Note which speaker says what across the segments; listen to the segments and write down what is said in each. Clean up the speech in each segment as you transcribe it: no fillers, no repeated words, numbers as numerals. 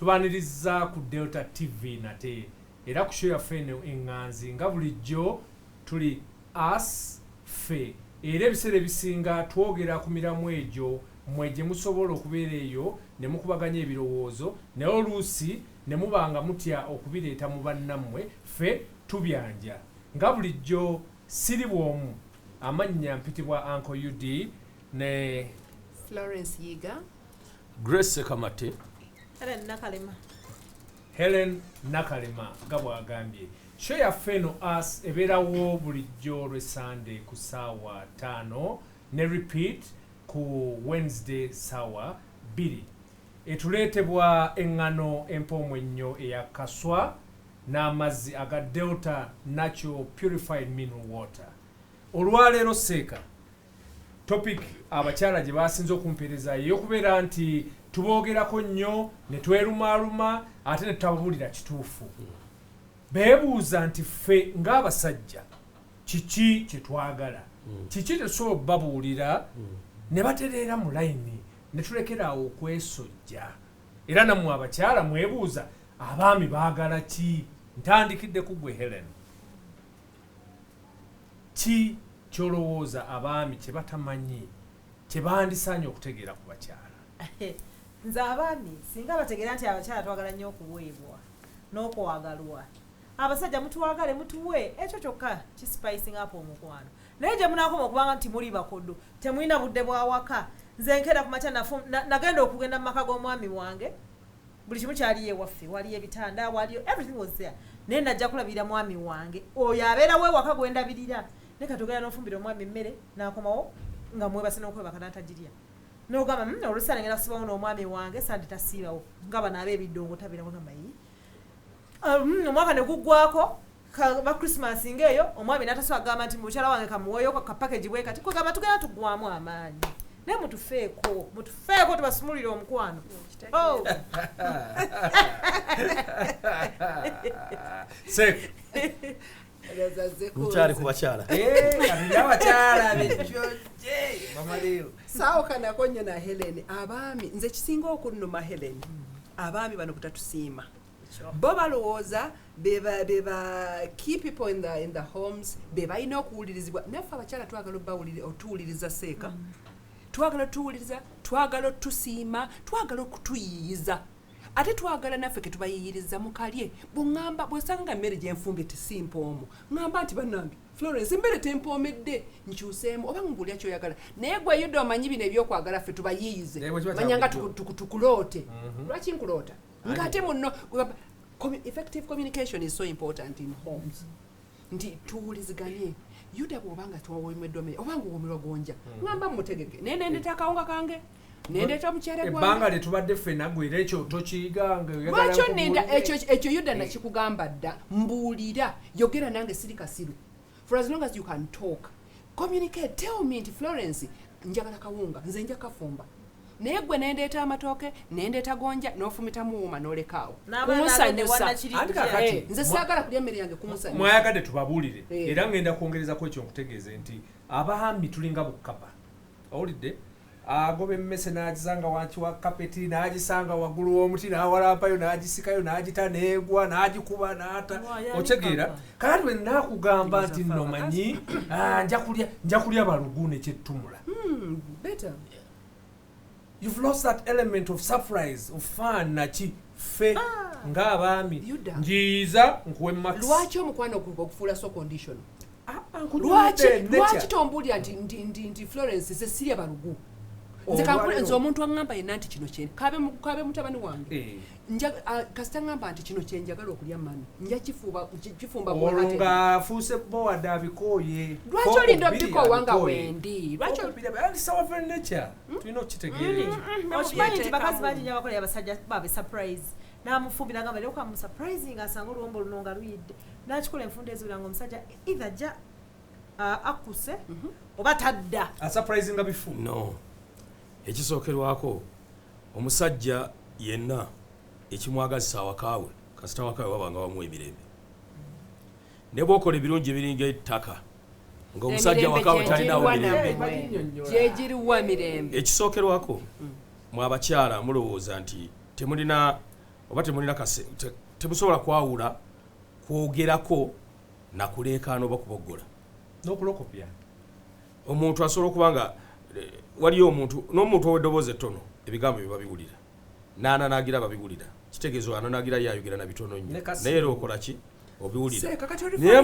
Speaker 1: tubaniriza ku Delta TV nate era ku show yaffe eno eŋŋanzi nga bulijjo tuli us fe era ebiseera ebisinga twogera ku miramu egyo mmwe gye musobola okubeera eyo ne mukubaganya ebirowoozo naye oluusi ne mubanga mutya okubireeta mu bannammwe ffe tubyanja nga bulijjo siri bw'omu amannya mpitibwa Uncle UD ne
Speaker 2: Florence Yiga
Speaker 3: Grace Ssekamatte
Speaker 1: Helen Nakalema nga bw'agambye show yaffe eno us ebeerawo bulijjo lwe Sunday ku ssaawa 5 ne repeat ku Wednesday ssaawa 2 etuleetebwa eŋŋano empoomu ennyo eya kaswa n'amazzi aga Delta Natural Purified Mineral Water. Olwaleero Seeka topic abakyala gye basinze okumpeereza y'okubeera nti tuboogerako nnyo ne twerumaaluma ate ne tutabuulira kituufu. Beebuuza nti ffe ng'abasajja kiki kye twagala kiki tetusobola babuulira ne batereera mu layini ne tulekeraawo okwesojja era nammwe abakyala mwebuuza abaami baagala ki ntandikidde ku gwe Helen ki kyolowooza abaami kye batamanyi kye bandisaanye okutegeera ku bakyala
Speaker 4: nze abaami singa bategeera nti abakyala twagala nnyo okuweebwa n'okwagalwa abasajja mutuwagale mutuwe ekyo kyokka kispicing up omukwano naye gye munaakoma okubanga nti muli bakodo temulina budde bwawaka nze nkera ku makya nagenda okugenda mu maka g'omwami wange buli kimu kyaliyo ewaffe waliyo ebitanda waliyo everything was there naye najja kulabirira mwami wange oyo abeerawo ewaka gwendabirira ne katogera n'ofumbira omwami emmere n'akomawo nga mwebase n'okwebaka n'atagirya n'ogamba oluusi nagenda kusibawo n'omwami wange sandi tasiibawo nga bano ab'ebiddongo tabeerawo ngamayi omwaka ne guggwako ba Christmas ng'eyo omwami n'atasobola kugamba nti mukyala wange kamuweeyo kapakeji bwe kati kugamba tugenda tuggwamu amaanyi naye mutufeeko tubasumulire omukwano
Speaker 3: mukyali ku bakyala
Speaker 1: abakyala
Speaker 2: saawukanako nnyo na Helen abaami nze kisinga okunnuma Helen abaami bano kutatusiima bo balowooza beba key people in the homes be balina okuwulirizibwa naffe abakyala twagala otuwuliriza Seeka twagala otuwuliriza twagala otusiima twagala okutuyiyiza ate twagala naffe ke tubayiyiriza mukalye bw'ŋŋamba bw'osanga nga mmere gye nfumbye tesimpoomu ŋŋamba nti bannange Florence emmere tempoomedde nkyuseemu oba ngulya kyoyagala naye gwe yudde omanyi bino ebyokwagala ffe tubayiyize manyanga tukuloote lwaki nkuloota ng'ate munno effective communication is so important in homes nti tuwuliziganye yuda bw'obanga tuwawemedde obanga owumirwa gonja ŋŋamba mutegeke naye nendeta akawunga kange nendeta omukyere gwange
Speaker 1: ebbanga lyetubadde ffe nagwera ekyo tokiyigange
Speaker 2: lwakyo nenda ekyo yuda nakikugamba dda mbuulira yogera nange siri kasiru for as long as you can talk communicate tell me nti Florence njagala kawunga nze nja kafumba naye gwe nendeeta amatooke nendeeta gonja n'ofumita muwuma n'olekaawo kumusanyusa nze saagala kulya emmere yange kumusanyusa
Speaker 1: mwayagadde tubabuulire era ngenda kwongerezako ekyo nkutegeeze nti abaami tulinga bukapa owulidde agoba emmese n'agisanga wansi wa kapeti n'agisanga waggulu w'omuti n'awalampayo n'agisikayo n'agita n'egwa n'agikuba n'ata otegeera kakati bwe naakugamba nti nno manyi nja kulya balugu nekyettumula you've lost that element of surprise of fun naki ffe ng'abaami njiiza nkuwe max
Speaker 2: lwaki omukwano okufuula so condition lwaki tombuulira nti Florence ze sirya balugu nze omuntu aŋŋamba yenna nti kino kye kabe mutabani wange kasita ŋŋamba nti kino kye njagala okulya mani nja kifumba
Speaker 1: olwo ng'afuuse bowad abikooye
Speaker 2: lwaki olinda obikoowa nga wendi
Speaker 1: sawa furniture tulina okukitegeera
Speaker 4: okimanyi nti bakazi bangi nnyo abakolera abasajja babe surprise n'amufumbira ngamba leo kamu surprising asanga oluwombo luno nga luyidde n'akikola enfunda eziwera nga omusajja either jja akuse oba tadda
Speaker 1: asurprising nga bifu
Speaker 3: no ekisookerwako omusajja yenna ekimwagazisa awakaawe kasita awakaawe wabanga wamu emirembe ne bw'okola ebirungi ebiringa ettaka ng'omusajja awakaawe talinawo mirembe
Speaker 2: gyegiriwa mirembe
Speaker 3: ekisookerwako mwe abakyala mulowooza nti temulina oba temulina temusobola kwawula kwogerako nakuleekaana oba kuboggola
Speaker 1: n'okulokopya
Speaker 3: omuntu asobola okuba nga waliyo n'omuntu ow'eddoboozi ettono ebigambo bye babiwulira n'ananaagira babiwulira kitegeezo ananaagira yayogera na bitono nnyo naye era okola ki obiwulira naye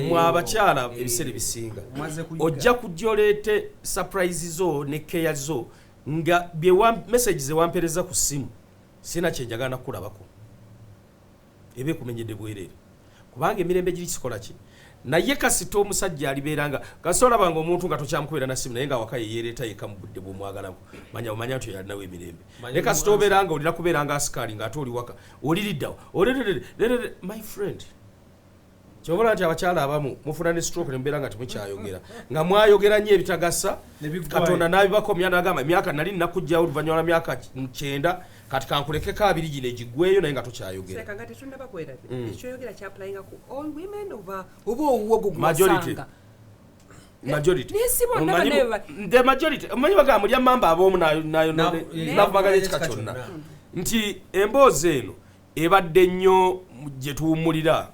Speaker 3: mwe abakyala ebiseera ebisinga ojja kujja oleete surprise zo ne keya zo nga message zewampereza ku ssimu sina kyenjagala nakulabako ebe kumenyedde bwereere kubanga emirembe giri kikola ki naye kasita omusajja alibeera nga kasolabanga omuntu nga tokyamukubeera na ssimu naye nga waka yeyereeta yeka mu budde bwomwagalako omanya nti yalinawo emirembe naye kasita obeera nga olina kubeera nga asikaali ng'ate oli waka oliriddawo my friend kyobola nti abakyala abamu mufuna ne stroke nemubeera nga temukyayogera nga mwayogera nnyo ebitagasa katonda n'abibakomya n'agamba emyaka nali nnakugjawo oluvannyuma lwa myaka 9 kati kankulekeko 2 gino egiggweyo naye nga tokyayogera majority omanyi bagamba mulya mamba ab'omu navubagala ekika kyonna nti emboozi eno ebadde nnyo gye tuwummulira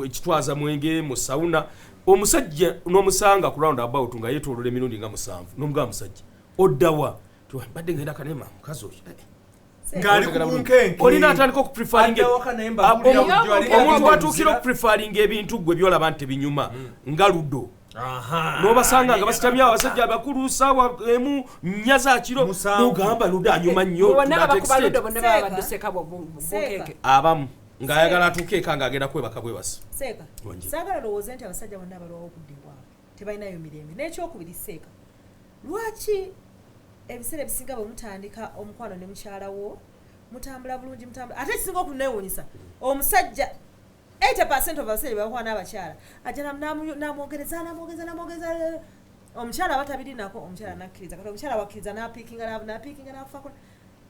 Speaker 3: ekitwaza mwenge mu sawuna omusajja n'omusanga ku round about nga yeetoolola emirundi nga 7 n'omugamba musajja oddawa badde ngenda kanema mukazi oyo
Speaker 1: ngali kubunkenke
Speaker 3: olina atandika okuprefaringa omuntu atuukira okuprefaringa ebintu gwe byolaba nti binyuma nga luddo n'obasanga nga basitamya abasajja abakulu saawa emu 4 za kiro n'ogamba luddo anyuma nnyo abamu ng'ayagala atuuke eka ng'agenda kwebaka bwebasi
Speaker 4: seeka saagala lowooza nti abasajja bonna abalwawo okuddibwawo tebalinayo mirembe n'ekyokubiri seeka lwaki ebiseera ebisinga bwe mutandika omukwano ne mukyalawo mutambula bulungi ate ekisinga okuneewuunyisa omusajja 80% of abasajja bebakuba n'abakyala ajja namwogereza omukyala aba tabirinako omukyala nakkiriza kati omukyala wakkiriza napiikinga nafaako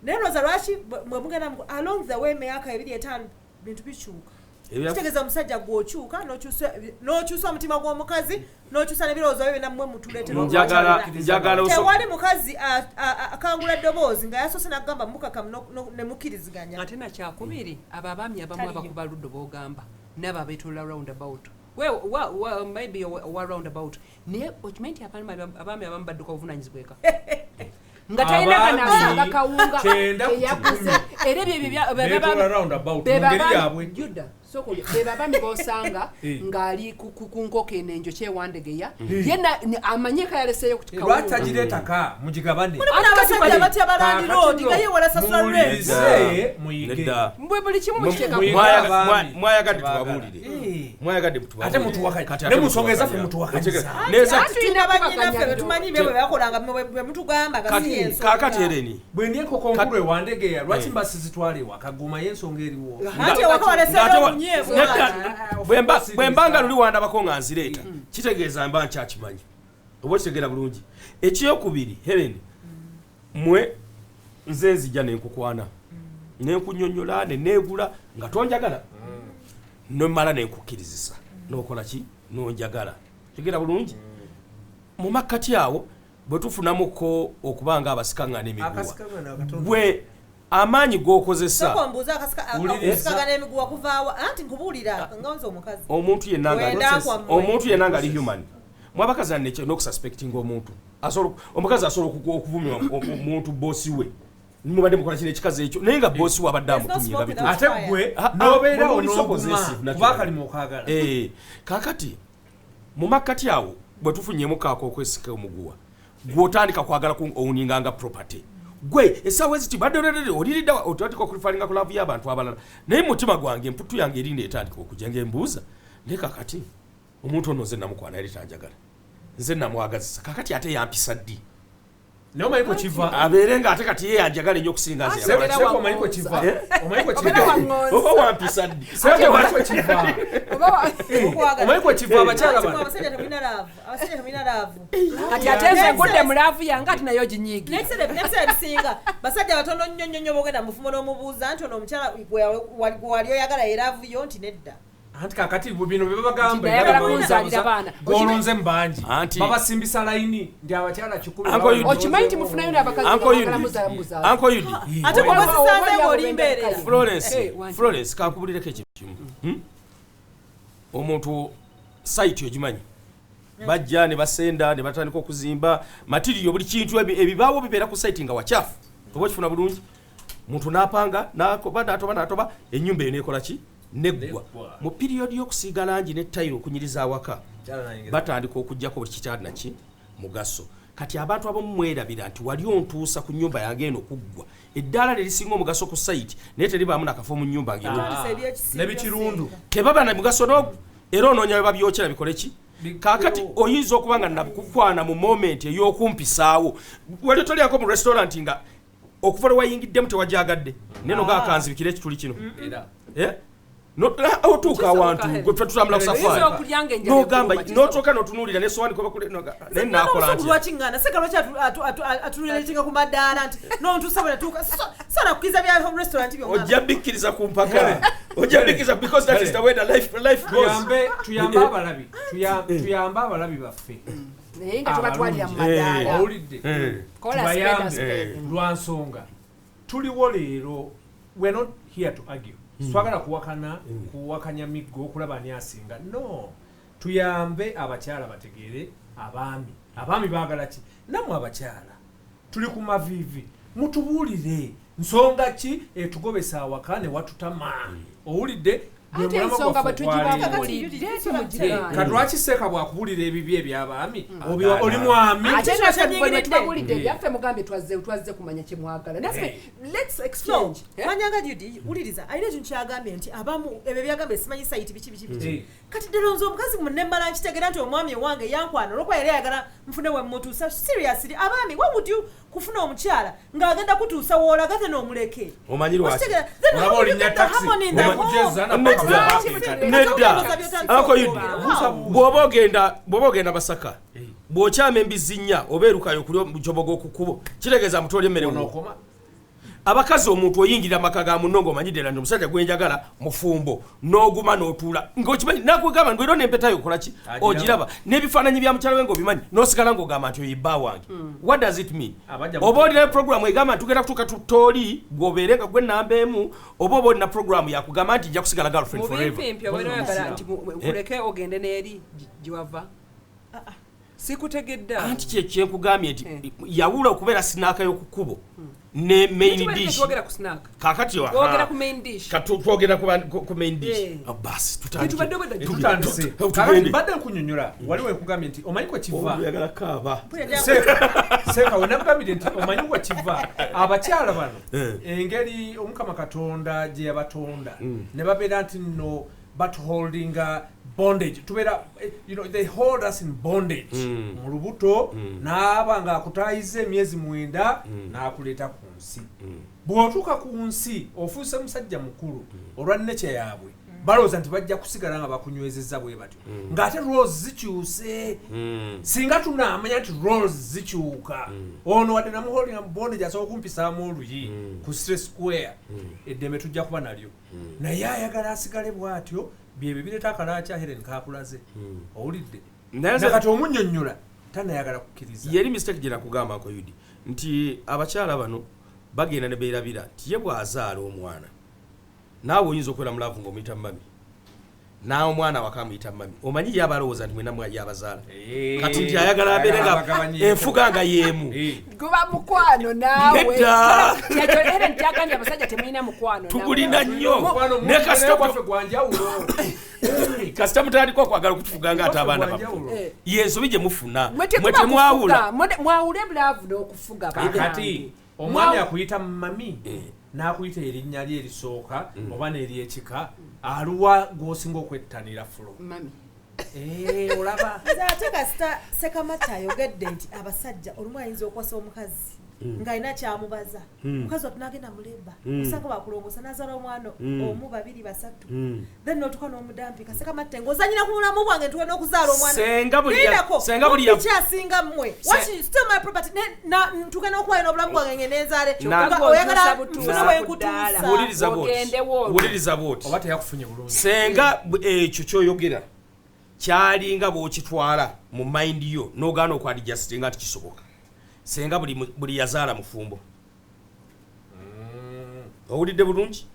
Speaker 4: naye lwoza lwaki mwe mugenda along the way emyaka 2-5 bintu bikyuka kitegeeza omusajja gw'okyuka n'okyusa omutima gw'omukazi n'okyusa n'ebirowoozo byo byonna mmwe mutuleetewali mukazi akangula eddoboozi nga yasoose n'agamba mukakamu ne mukkiriziganya
Speaker 2: ate nakyakubiri abo abaami abamu abakuba luddo boogamba nabo abeetola roundabout maybe owa roundabout naye okimanyi nti abaami abamu badduka obuvunanyizibwa eka nga talina kanasanga kawunga eyakuze era bebabami bosanga ng'ali ku nkoko eno enjo kyewandegeya yena amanyeka yaleseyo
Speaker 1: lwatagireetaka mugigabane
Speaker 4: abasajja batya balandiroodi nga ye walasasula
Speaker 1: mbwe
Speaker 4: buli kimu
Speaker 3: mwayagadde tubabuulire
Speaker 1: ate mutuwakane musonga ezaffe mutuwakanyizatulina
Speaker 4: banyinaffe betumanyi bye bwe bakolanga bwe mutugamba
Speaker 3: kakati ereni
Speaker 1: bwe ndi enkoko nkulu ewandegeya lwaki mbasi zitwala ewa kaguma y'ensonga eriwo
Speaker 4: ate waka waleseyo
Speaker 3: bwembanga luli wandabako nga nzireeta kitegeeza mba nkyakimanyi oba kitegeera bulungi ekyokubiri Helen mwe nze nzija nenkukwana nenkunyonyola neneegula nga tonjagala nomala nenkukkirizisa nokola ki nonjagala tegeera bulungi mu makkati awo bwe tufunamuko okubanga abasikaŋŋana emiguwa bwe amaanyi g'okozesa omuntu yenna nga ali human mwabakazi anekyo n'okususpectinga omuntu omukazi asobola okuvumira omuntu boosi we mubadde mukola kino ekikazi ekyo naye nga boosi we abadde amutumye
Speaker 1: ate gwe n'obeerawo n'oguma kuba akalimu okaagala
Speaker 3: kaakati mu makkati awo bwe tufunyemu kaako okwesika omuguwa gw'otandika kwagala owuninganga property gwe essaawa eziti badde oliridda otandika okulifalinga ku laavu y'abantu abalala naye mutima gwange emputu yange erinda etandika okujja ngaembuuza naye kakati omuntu ono nze namukwana yali tanjagala nze namwagazisa kakati ate yampisa ddi
Speaker 1: naye omanyiko kiva
Speaker 3: abeere nga ate kati ye yanjagala ennyo okusinga nze
Speaker 1: omanyiko kiva
Speaker 3: oba wampisa ddi
Speaker 1: omanyiko kiva abakyala bano
Speaker 2: kati ate nze ngudde mu laavu yange ati nayo ginyiigi
Speaker 4: n'ebiseera ebisinga basajja batono nnyo nnyo bogenda mufumo n'omubuuza nti ono omukyala wali oyagala eraavu yo nti nedda
Speaker 1: anti kakati bino bebagamba
Speaker 2: Ndayagala kunzalira baana.
Speaker 1: golonze mbanji
Speaker 3: Anti-
Speaker 1: babasimbisa layini ndi abakyala 10
Speaker 3: Uncle Yudi.
Speaker 2: Okimanyi nti mufunayo n'abakazi
Speaker 3: Uncle
Speaker 2: abagala
Speaker 3: Yudi.
Speaker 2: muzaala.
Speaker 3: Uncle Yudi.
Speaker 4: ate kubasisanze ng'olimbeerera
Speaker 3: Florence kakubulireko ekintu kimu. Omuntu site ogimanyi bajja ne basenda ne batandika okuzimba material buli kintu ebibaawo bibeera ku site nga wachafu oba okifuna bulungi muntu n'apanga n'atoba ennyumba eyo neekola ki neggwa mu period y'okusiiga langi ne tayiro okunyiriza awaka batandika okugjako buli kikyalina ki mugaso kati abantu abamu mwerabira nti wali ontuusa ku nnyumba yange eno okuggwa eddaala lerisinga omugaso ku site naye teribaamu nakafo mu nnyumba
Speaker 1: nebikirundu
Speaker 3: tebaba na mugaso n'ogwo era onoonya we babyokera bikole ki kakati oyinza okuba nga nakukwana mu moment ey'okumpisaawo wali tolyako mu restaurant nga okuva lwe wayingiddemu tewajjagadde neno gakanzibikira ekituli kino otuuka awantu gwe ffe tutambula ku safaari n'ogamba n'otooka n'otunuulira n'essowaani kweba kule naye naakola nti
Speaker 4: lwakiŋŋaana seka lwaki atuleetinga ku maddaala nti n'ontuusa bwe natuuka so nakkiriza bya restaurant byonna
Speaker 3: ojja bikkiriza ku mpaka ojja bikkiriza because that is the way the life goes.
Speaker 1: tuyambe abalabi baffe
Speaker 2: naye nga tubatwalira mu madaala
Speaker 1: owulidde tubayambe lwansonga tuliwo leero we're not here to argue swagala kuwakanya miggo okulaba ani asinga no tuyambe abakyala bategeere abaami baagala ki nammwe abakyala tuli ku mavivi mutubuulire nsonga ki etugobesa awaka ne watutama owulidde
Speaker 2: ate ensonga bwe tugibabulidde
Speaker 1: kadwaki Seka bwakubulira ebibi ebyabaami oli mwami
Speaker 2: ate naffe tubabulidde ebyaffe mugambye twazze kumanya kye mwagala naffe let's exchange
Speaker 4: manyanga Judy wuliriza alina ekintu kyagambye nti abamu ebyo byagambye simanyi sayiti biki kati ddala omukazi munemmala nkitegeera nti omwami owange yankwana olwokuba yali ayagala nfune we mutuusa seriously abaami why would you kufuna omukyala ng'agenda kutuusa woolaga te n'omuleke
Speaker 3: omanyi lwaki
Speaker 1: olaba olinya taxi
Speaker 3: nedda Uncle Yudi bw'oba ogenda Basaka bw'okyama embizi nnya oba erukayo kuli mujobogo okukubo kitegeeza mutoli emmere abakazi omuntu oyingira amaka ga munno ng'omanyi ddala nti omusajja gwenjagala mufumbo n'oguma n'otuula ng'okimanyi nakugamba ng'era n'empeta yo okola ki ogiraba n'ebifaananyi bya mukyala we ng'obimanyi n'osigala ng'ogamba nti oyibba wange what does it mean oba olina programu egamba nti tugenda kutuuka tutooli gw'obeere nga gwe nnamba emu oba olina programu yakugamba nti nja kusigala girlfriend forever
Speaker 2: mubimpimpi obeera oyagala nti kuleke ogende n'eri giwava sikutegedde
Speaker 3: anti kyenkugambye nti yawula okubeera sinaaka y'okukubo ne main dish kakati
Speaker 2: twogera ku main dish
Speaker 3: twogera ku main dish basi
Speaker 1: tutandise badde nkunyonnyola waliwo ekugambye nti omanyi kwe kiva
Speaker 3: oyagala kaaba
Speaker 1: Seka wenakugambire nti omanyi kwe kiva abakyala bano engeri omukama katonda gye yabatonda ne babeera nti nno batuholdinga bondage tubeera they hold us in bondage mu lubuto n'aba ng'akutaayiza emyezi 9 n'akuleeta ku nsi bw'otuuka ku nsi ofuuse musajja mukulu olwa nnekye yaabwe balowooza nti bajja kusigala nga bakunywezezza bwe batyo ng'ate roles zikyuse singa tunaamanya nti roles zikyuka ono wadde namuholdinga mu bondage asobola okumpisaamu oluyi ku stress square eddembe tujja kuba nalyo naye ayagala asigale bw'atyo byebyo bireeta akalaaca Helen kakulaze owulidde nakati omunnyonnyola tanayagala kukkiriza
Speaker 3: yeri mistake gye nakugamba Uncle Yudi nti abakyala bano bagenda ne beerabira nti ye bw'azaala omwana naawe oyinza okubeera mulaavu ng'omuyita mami naawe omwana wakamuyita mami omanyi ye abalowooza nti mwena yabazaala kati nti ayagala abeere nga enfuga nga yeemu
Speaker 2: guba mukwano naawe
Speaker 3: nedda
Speaker 2: era ntyagambye abasajja temulina mukwano
Speaker 3: tugulina nnyo ne kasita mutandika okwagala okutufuga nga ate abaana bafuga yensobi gye mufuna mwe temwawula
Speaker 2: mwawule bulaavu n'okufuga
Speaker 1: kati omwami akuyita mami n'akuyita erinnya lye erisooka oba n'eryekika aluwa gw'osinga okwettanira fulo
Speaker 2: mami
Speaker 4: olaba ate kasita Ssekamatte ayogedde nti abasajja olumu ayinza okwasa omukazi ng'alina kyamubaza mukazi wattu n'agenda muleba osanga bakulongosa n'azaala omwana omu babiri basatu then n'otuka n'omudampika Ssekamatte ng'ozanyira ku mulamu bwange ntuwe n'okuzaala omwana kyasinga mmwe still my property ntuke n'okuwayo n'obulamu bwange ngenenzaale oyagala funa wekutuusa
Speaker 3: wuliriza booti
Speaker 1: oba teyakufunye bulungi
Speaker 3: senga ekyo kyoyogera kyalinga bw'okitwala mu mind yo n'ogaana okwadijasitinga nti kisoboka senga buli yazaala mufumbo owulidde bulungi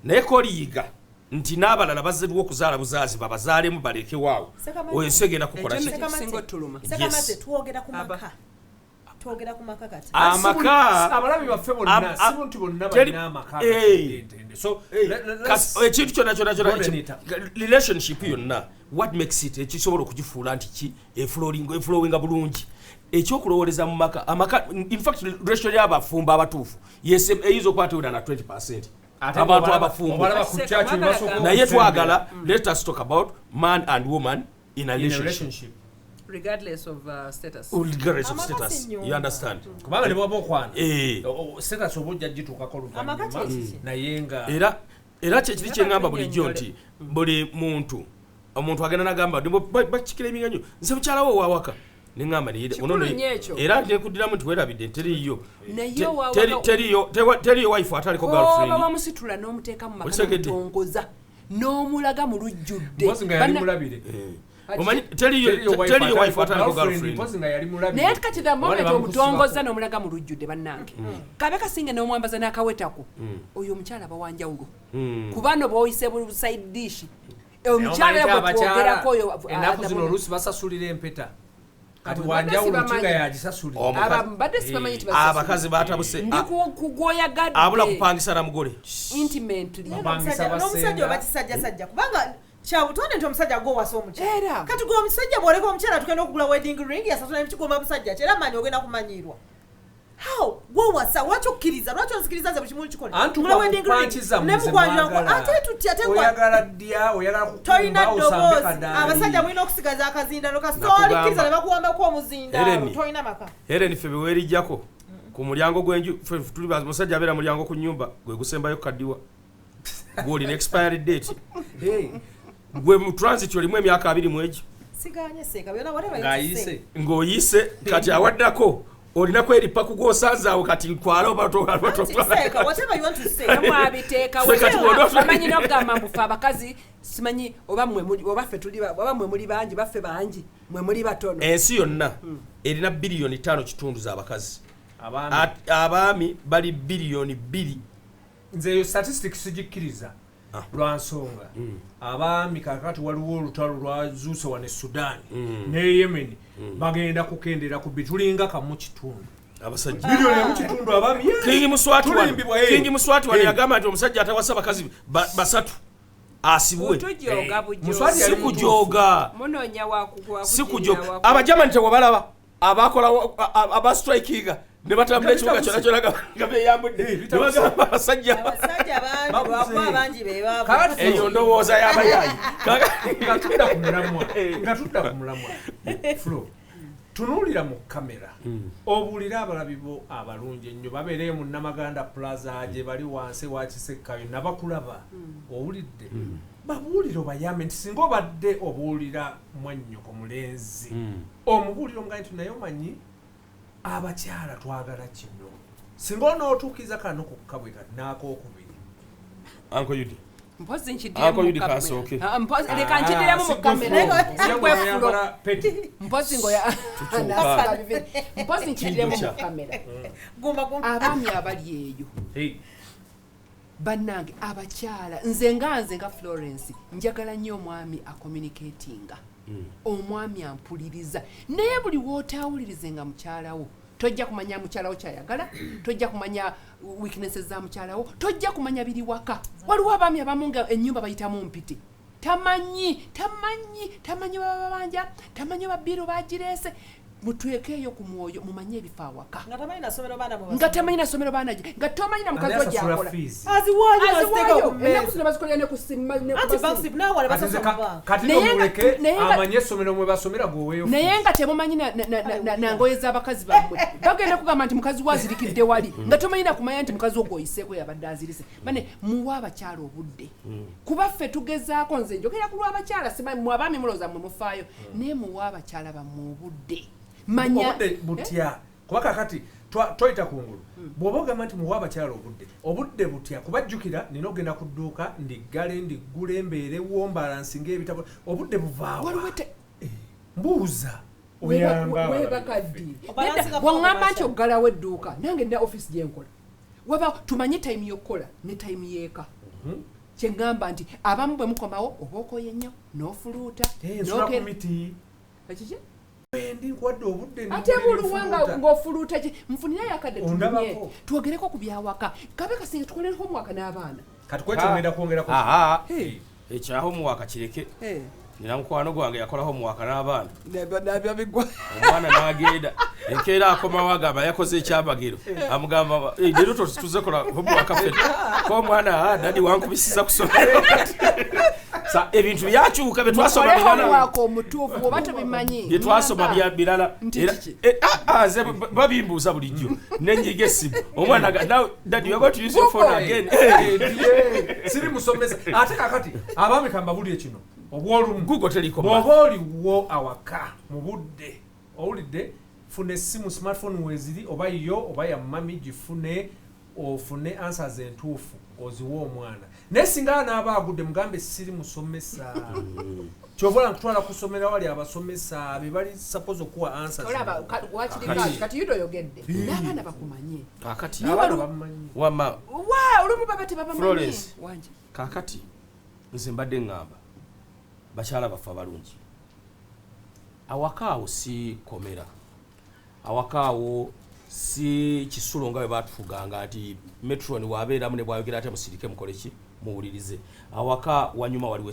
Speaker 3: naye koliyiga nti n'abalala bazzedwa okuzaala buzaazi babazaalemu balekewaawo oyo segenda kukola
Speaker 4: Ssekamatte twogera ku maka twogera ku maka kati
Speaker 3: amaka
Speaker 1: abalabi baffe bonna si buntu bonna balina amaka so ekintu kyonna relationship yonna what makes it ekisobola okugifuula nti ki eflowinga bulungi ekyokulowoleza mu amaka in fact ratio y'abafumbo abatuufu eyinza okukwatibwa na 20% abantu abafumbo naye twagala let us talk about man and woman in a relationship
Speaker 2: regardless of status
Speaker 3: you understand
Speaker 1: kubanga ne bwaba okwana status obujja gituukako luvannyuma naye nga
Speaker 3: era kyekiri kyeŋŋamba bulijjo nti buli omuntu agenda n'agamba bakikira eminganyo nze mukyala wo owawaka neŋŋamba era nekuddiramu nti weerabidde teriyo wife ataliko girlfriend
Speaker 2: bamusitula n'omuteeka mu maka n'omutongoza n'omulaga mu lujjudde
Speaker 3: teriyo wife ataliko girlfriend
Speaker 2: naye kati the moment omutongoza n'omulaga mu lujjudde bannange kabe kasinga n'omwambaza n'akawetako oyo omukyala bawanjawulo kubano b'oyise side dish omukyala bwetwogerako oyo
Speaker 1: ennaku zino oluusi basasulira empeta kati wanjawulo kinga yagisasulira
Speaker 3: abakazi batabuse abula kupangisa na mugole
Speaker 4: n'omusajja oba kisajjasajja kubanga kyabutonde nti omusajja gwowasa omukyala kati gwe omusajja bw'oleka omukyala tugenda okugula wedding ring yasasula emikigoma busajja kyera manyi ogenda kumanyirwa how gwowasa lwaki okkiriza lwaki onzikiriza nze buli kimu kikole
Speaker 1: oyagala ddya oyagala
Speaker 4: tolina ddoboozi abasajja mulina okusigaza akazindalo kasitoolikiriza ne bakuwambako omuzindalo tolina maka
Speaker 3: Helen ffe beweerijjako ku mulyango gw'enju tuli musajja abeera mulyango ku nnyumba gwe gusembayo kaddiwa gw'olina expiry date gwe mu transit olimu emyaka 2 mu egyo
Speaker 4: siganye seeka byonna whatever
Speaker 3: ng'oyise kati awaddako olina kweripa kugosazaawo kati nkwala
Speaker 2: obamanyi n'okugamba mbufe abakazi simanyi oba mwe muli bangi baffe bangi mwe muli batono
Speaker 3: ensi yonna erina biliyoni 5 z'abakazi abaami bali biliyoni 2
Speaker 1: nze eyo statistics sigikkiriza lwansonga abaami kakati waliwo olutalo lwazuuse wane Sudan ne Yemen bagenda kukendera ku bitulinga kamu kitundu
Speaker 3: abasajja
Speaker 1: biliyoni mu kitundu abaami
Speaker 3: Kingi Muswati wali yagamba nti omusajja atawasa bakazi basatu asibwe sikujoga abajamani tewabalaba abakola abastrikinga ne batambula ekibuga kyonna kyonna nga beeyambudde nebagamba abasajja
Speaker 4: bangi
Speaker 3: eyo ndowooza y'abayaayi
Speaker 1: nga tudda ku mulamwa flo tunuulira mu kamera obuulira abalabi bo abalungi ennyo babeereyo mu Namaganda Plaza gye bali wansi wa Kisekkayo nabakulaba owulidde babuulire obayambe nti singa obadde obuulira mwannyoko mulenzi omubuulire omugaye nti naye omanyi abakyala twagala kino singa onootuukiza kano ku kkabwe kati n'akookubiri
Speaker 3: Uncle Yudi
Speaker 2: mpozi leka nkidiremu mu kamera mpozi nkidiremu mu kamera abaami abali eyo bannange abakyala nze nga Florence njagala nnyo omwami acommunicatinga omwami ampuliriza naye buli wootawulirize nga mukyalawo tojja kumanya mukyalawo kyayagala tojja kumanya weaknesses za mukyalawo tojja kumanya biri waka waliwo abaami abamu nga ennyumba bayitamu mpiti tamanyi bababanja tamanyi babiru bagireese mutwekeyo ku mwoyo mumanye ebifa awaka
Speaker 4: nga tamanyi nasomero baana
Speaker 2: nga tamanyi nasomero baana gye nga tomanyi na mukazi wa gyakola
Speaker 4: aziwayo
Speaker 2: ennaku zino bazikolera ne ku simu
Speaker 1: kati nomuleke amanye essomero mwe basomera gweweyo
Speaker 2: naye nga temumanyi na ngoye z'abakazi bammwe bagenda kugamba nti mukazi wazirikidde wali nga tomanyi na kumanya nti mukazi ogwo oyiseeko yabadde azirise bane muwa abakyala obudde kuba ffe tugezaako nze njogera ku lw'abakyala simanyi mu abaami mulowooza mmwe mufaayo naye muwa abakyala bammwe obudde manya
Speaker 1: butya kuba kakati toyita kungulu bw'oba ogamba nti muwa abakyala obudde butya kubajjukira nina ogenda ku dduuka ndiggale ndiggula embeerewo mbalansinga ebitabo obudde buvaawa mbuuza
Speaker 2: webakaddi bw'oŋŋamba nti oggalawo edduuka nange nina offisi gyenkola waba tumanye tayimu y'okkola ne tayimu y'eka kyeŋŋamba nti abamu bwe mukomawo oba okoye nnyo n'ofuluuta ekiki ate buluwanga ng'ofuluuta ki nfunira yakadde tumunye twogereko ku byawaka kabe kasinga tukolere homework n'abaana
Speaker 3: ekyaho muwaka kireke nina mukwano gwange yakolaho muwaka n'abaana omwana n'agenda enkeera akomawo agamba yakoze ekyabagiro amugamba leero tuze kola homework ffe ko omwana dadi wankubisiza kusomero ebintu byakyuka byetwasoma birala
Speaker 2: omutuufu oba tebimanyi
Speaker 3: byetwasoma birala nze babimbuuza bulijjo nenyiga essimu omwana dadi you're going to use your phone again
Speaker 1: siri musomesa ate kakati abaami kambabulye kino obwolumu
Speaker 3: Google telecom
Speaker 1: bw'oba oliwo awaka mu budde owulidde funa essimu smartphone weziri oba yo oba ya mami gifune ofune answers entuufu oziwa omwana naye singa n'aba agudde mugambe siri musomesa kyovola nkutwala kusomera wali abasomesa be bali suppose okuwa answers
Speaker 2: kati yudo oyogedde n'abaana bakumanye
Speaker 3: kakati
Speaker 2: wama olumu baba tebabamanyi wanje
Speaker 3: kakati nze mbadde ngamba bakyala baffe abalungi awaka awo si komera awaka awo si kisulo nga bwe batufuganga nti metron wabeeramu ne bwayogera ate musirike mukoleki muwulirize awaka wanyuma waliwo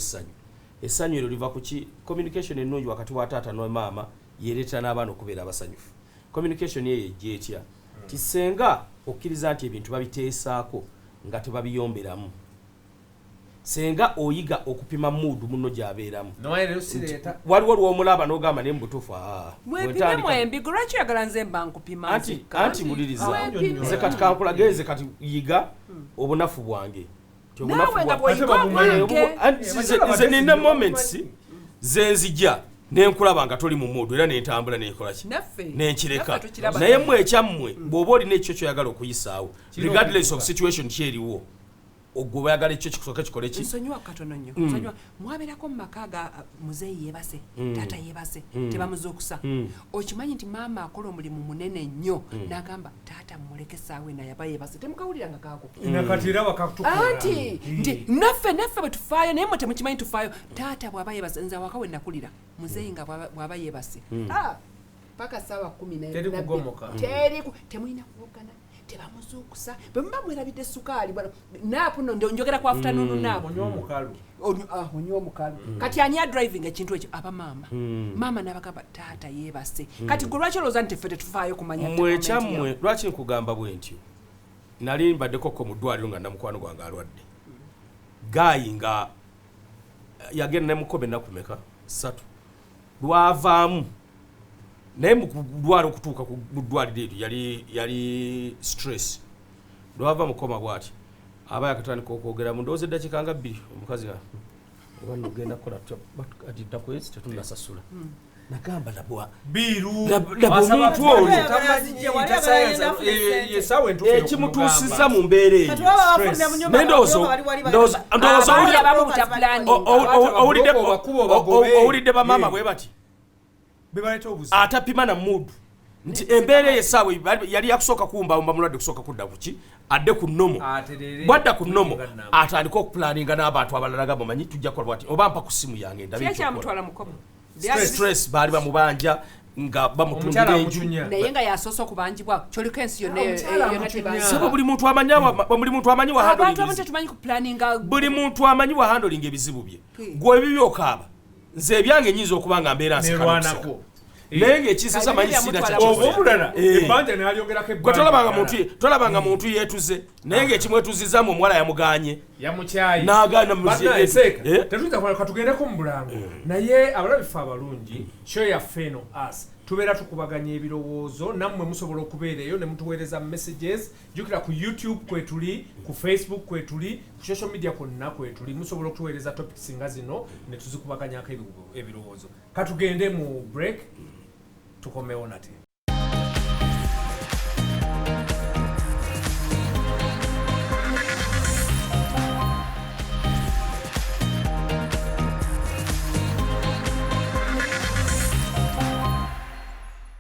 Speaker 3: essanyu eryo liva ku ki communication ennungi wakati wa taata ne maama yereetera n'abaana okubeera abasanyufu communication eyo ejja etya ti senga okkiriza nti ebintu babiteesaako nga tebabiyomberamu senga oyiga okupima mood muno gyabeeramu waliwo lw'omulaba n'ogamba naye mubutuufu
Speaker 2: mwepimemwembigo lwaki oyagala nze mba nkupima
Speaker 3: anti muliriza nze kati kankulageze kati yiga obunafu bwange nze nina moments zenzijja nenkulaba nga toli mu mood era nentambula nenkolaki nenkireka naye mmwe ekyammwe bw'oba olina ekyo kyoyagala okuyisaawo regardless of situation kyeriwo ogwo bayagala ekyo kikusooka kikole ki
Speaker 2: nsonyiwa katono nnyo nsonyiwa mwabeerako mu maka ga muzeeyi yeebase taata yeebase tebamuzuukusa okimanyi nti maama akola omulimu munene nnyo n'agamba taata mmuleke saawe naye aba yeebase temukawuliranga kaako anti nti naffe bwe tufaayo naye mwe temukimanyi tufaayo taata bw'aba yeebase nze awaka we nakulira muzeeyi nga bw'aba yeebase paka saawa 10 temulina kuwogana tebamuzuukusa bwe muba mwerabidde sukaali naapu no njogera ku afternoon naapu onywa omukalu kati ani driving ekintu ekyo aba maama n'abagamba taata yeebase kati gwe lwaki olowooza nti ffe tetufaayo kumanya
Speaker 3: mwekyammwe lwaki nkugamba bwe ntyo nali mbaddekoko mu ddwaliro nga namukwano gwange alwadde gaayi nga yagenda nemukoba ennaku meka 3 lwavaamu naye mudwala okutuuka mu ddwaliro eryo yali stress lwava mukoma bwati aba yakatandika okwogera mu ndowooza eddakiika nga 2 omukazi oba nogenda kukola ati ddakwezi tetunasasula nagamba omuntu ono ekimutuusiza mu mbeera eyo owulidde bamaama bwe bati atapima na mudu nti embeera esaawa yali yakusooka kumbamba mulwadde kusooka kudda kuki adde ku nnomo bwadda ku nnomo atandika okupulaninga n'abantu abalala gamba manyi tujja kukola bwati oba mpa ku simu yange stress baali bamubanja nga bamutundira enju
Speaker 2: naye nga yasoose okubanjibwa kyoliko ensi
Speaker 3: yonna buli muntu amanyi wa handling ebizibu bye gwe ebibyokaaba nze ebyange nyinza okuba nga mbeera nsekanako naye ng'ekisasa manyi sina
Speaker 1: obulala ebbanja n'alyogerako ebbanja
Speaker 3: tolabanga muntu yeetuze naye ng'ekimwetuzizaamu omuwala yamuganye
Speaker 1: yamukyayi
Speaker 3: n'agaana
Speaker 1: tetuyinza katugendeko mu bulango naye abalabifu abalungi show yaffe eno us tubeera tukubaganya ebirowoozo nammwe musobola okubeera eyo ne mutuweereza messages jjukira ku youtube kwetuli ku facebook kwetuli ku social media kwonna kwetuli musobola okutuweereza topics nga zino ne tuzikubaganyako ebirowoozo katugende mu break tukomewo nate